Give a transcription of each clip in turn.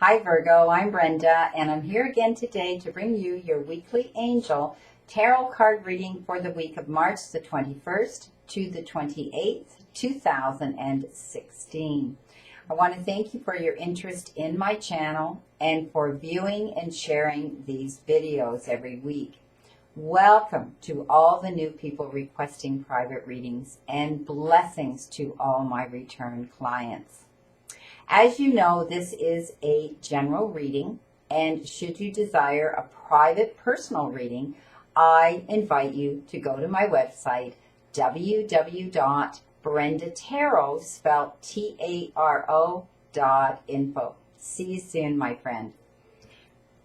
Hi Virgo, I'm Brenda, and I'm here again today to bring you your weekly angel tarot card reading for the week of March the 21st to the 28th, 2016. I want to thank you for your interest in my channel and for viewing and sharing these videos every week. Welcome to all the new people requesting private readings, and blessings to all my return clients. As you know, this is a general reading, and should you desire a private personal reading, I invite you to go to my website, www.brendatarot, spelled T-A-R-O.info. See you soon, my friend.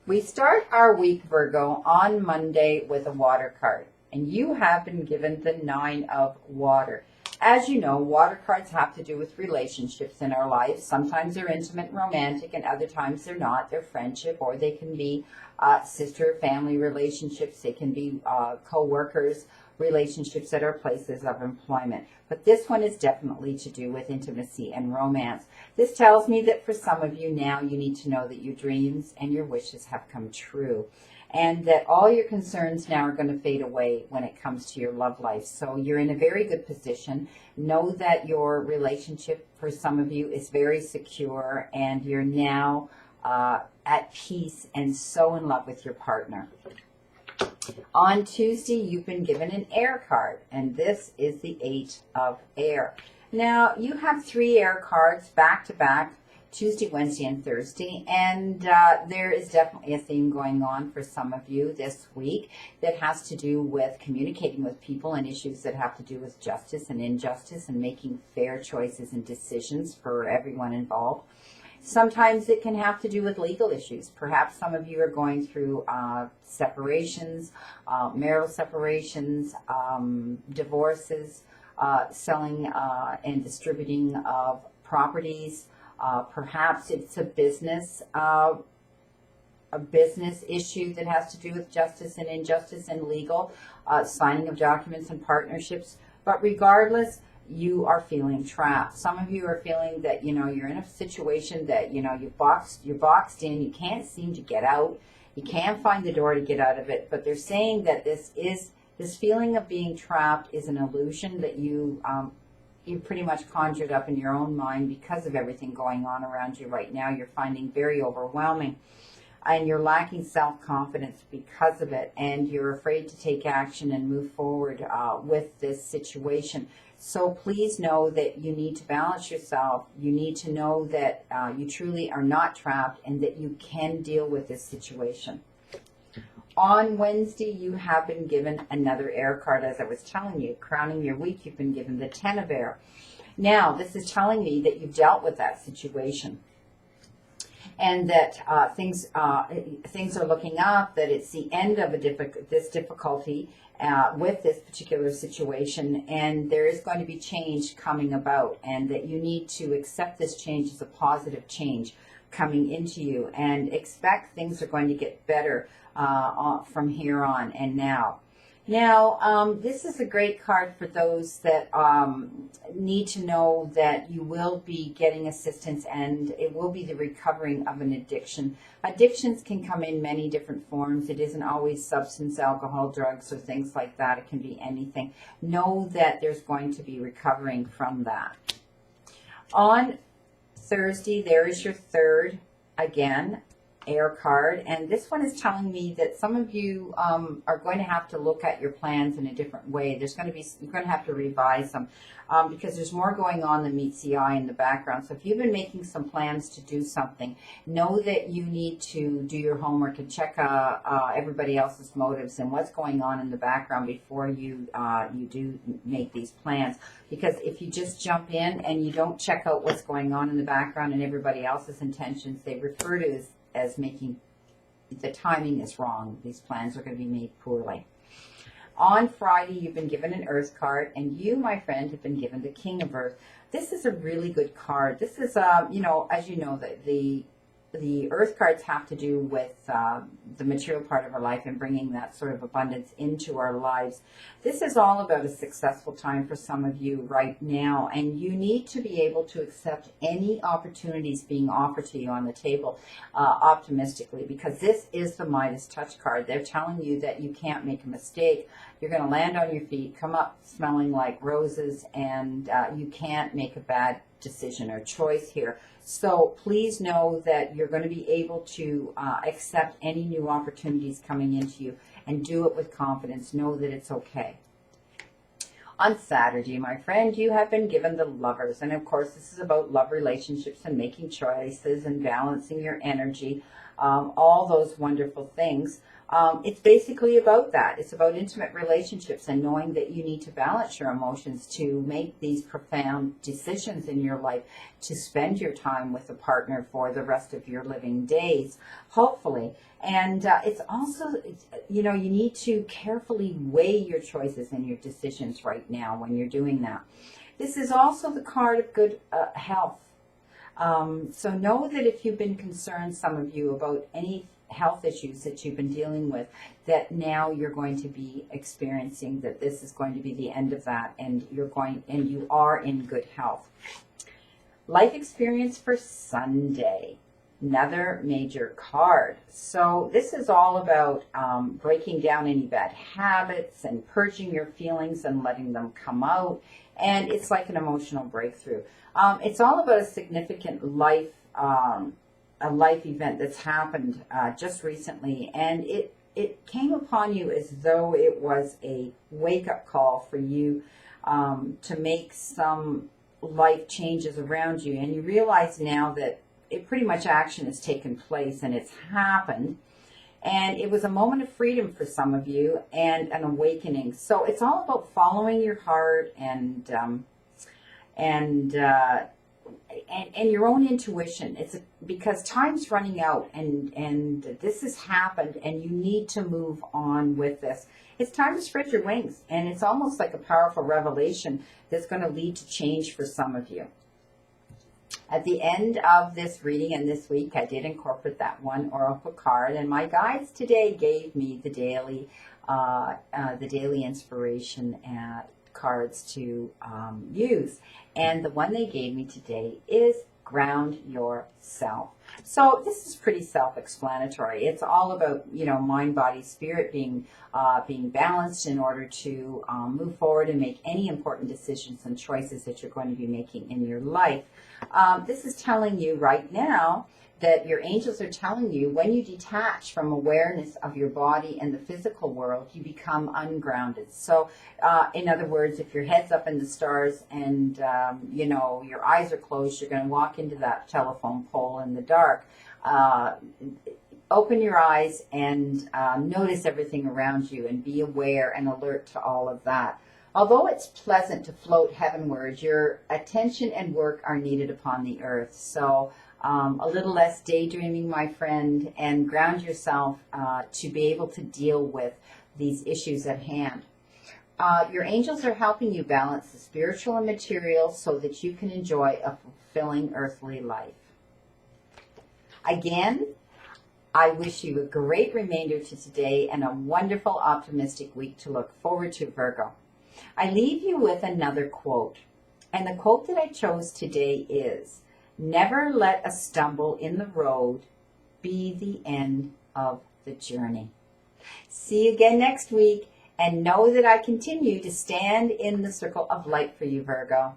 We start our week, Virgo, on Monday with a water card, and you have been given the 9 of water. As you know, water cards have to do with relationships in our lives. Sometimes they're intimate and romantic, and other times they're not. They're friendship, or they can be sister, family relationships. They can be co-workers, relationships at our places of employment. But this one is definitely to do with intimacy and romance. This tells me that for some of you now, you need to know that your dreams and your wishes have come true, and that all your concerns now are going to fade away when it comes to your love life. So you're in a very good position. Know that your relationship, for some of you, is very secure, and you're now at peace and so in love with your partner. On Tuesday, you've been given an air card, and this is the 8 of air. Now, you have 3 air cards back to back, Tuesday, Wednesday, and Thursday, and there is definitely a theme going on for some of you this week that has to do with communicating with people and issues that have to do with justice and injustice and making fair choices and decisions for everyone involved. Sometimes it can have to do with legal issues. Perhaps some of you are going through separations, marital separations, divorces, selling and distributing of properties. Perhaps it's a business issue that has to do with justice and injustice and legal, signing of documents and partnerships. But regardless, you are feeling trapped. Some of you are feeling that, you're in a situation that, you're boxed in, you can't seem to get out, you can't find the door to get out of it. But they're saying that this feeling of being trapped is an illusion that you pretty much conjured up in your own mind because of everything going on around you right now. You're finding very overwhelming, and you're lacking self-confidence because of it, and you're afraid to take action and move forward with this situation. So please know that you need to balance yourself. You need to know that you truly are not trapped and that you can deal with this situation. On Wednesday, you have been given another air card, as I was telling you. Crowning your week, you've been given the 10 of air. Now, this is telling me that you've dealt with that situation, and that things are looking up, that it's the end of this difficulty with this particular situation, and there is going to be change coming about, and that you need to accept this change as a positive change coming into you, and expect things are going to get better from here on and now. Now, this is a great card for those that need to know that you will be getting assistance, and it will be the recovering of an addiction. Addictions can come in many different forms. It isn't always substance, alcohol, drugs, or things like that. It can be anything. Know that there's going to be recovering from that. On Thursday, there is your 3rd, again, air card, and this one is telling me that some of you are going to have to look at your plans in a different way. You're going to have to revise them because there's more going on than meets the eye in the background. So if you've been making some plans to do something, know that you need to do your homework and check everybody else's motives and what's going on in the background before you do make these plans. Because if you just jump in and you don't check out what's going on in the background and everybody else's intentions, they refer to as making the timing is wrong. These plans are going to be made poorly. On Friday, you've been given an Earth card, and you, my friend, have been given the King of Earth. This is a really good card. This is, as you know, the the earth cards have to do with the material part of our life and bringing that sort of abundance into our lives. This is all about a successful time for some of you right now, and you need to be able to accept any opportunities being offered to you on the table optimistically, because this is the Midas touch card. They're telling you that you can't make a mistake. You're going to land on your feet, come up smelling like roses, and you can't make a bad decision or choice here. So please know that you're going to be able to accept any new opportunities coming into you and do it with confidence. Know that it's okay. On Saturday, my friend, you have been given the Lovers. And of course, this is about love relationships and making choices and balancing your energy, all those wonderful things. It's basically about that. It's about intimate relationships and knowing that you need to balance your emotions to make these profound decisions in your life, to spend your time with a partner for the rest of your living days, hopefully. And it's also, you know, you need to carefully weigh your choices and your decisions right now when you're doing that. This is also the card of good health. So know that if you've been concerned, some of you, about any health issues that you've been dealing with, that now you're going to be experiencing that this is going to be the end of that, and you are in good health. Life experience for Sunday, another major card. So this is all about breaking down any bad habits and purging your feelings and letting them come out, and it's like an emotional breakthrough. It's all about a significant life event that's happened just recently, and it came upon you as though it was a wake-up call for you to make some life changes around you, and you realize now that pretty much action has taken place and it's happened, and it was a moment of freedom for some of you and an awakening. So it's all about following your heart and your own intuition. It's because time's running out, and this has happened, and you need to move on with this. It's time to spread your wings, and it's almost like a powerful revelation that's going to lead to change for some of you. At the end of this reading and this week, I did incorporate that one oracle card, and my guides today gave me the daily inspiration cards to use. And the one they gave me today is Ground Yourself. So this is pretty self-explanatory. It's all about, you know, mind, body, spirit being balanced in order to move forward and make any important decisions and choices that you're going to be making in your life. This is telling you right now that your angels are telling you when you detach from awareness of your body and the physical world, you become ungrounded. So in other words, if your head's up in the stars and you know, your eyes are closed, you're going to walk into that telephone pole in the dark. Open your eyes and notice everything around you and be aware and alert to all of that. Although it's pleasant to float heavenward, your attention and work are needed upon the earth. So a little less daydreaming, my friend, and ground yourself to be able to deal with these issues at hand. Your angels are helping you balance the spiritual and material so that you can enjoy a fulfilling earthly life. Again, I wish you a great remainder to today and a wonderful, optimistic week to look forward to, Virgo. I leave you with another quote, and the quote that I chose today is, "Never let a stumble in the road be the end of the journey." See you again next week, and know that I continue to stand in the circle of light for you, Virgo.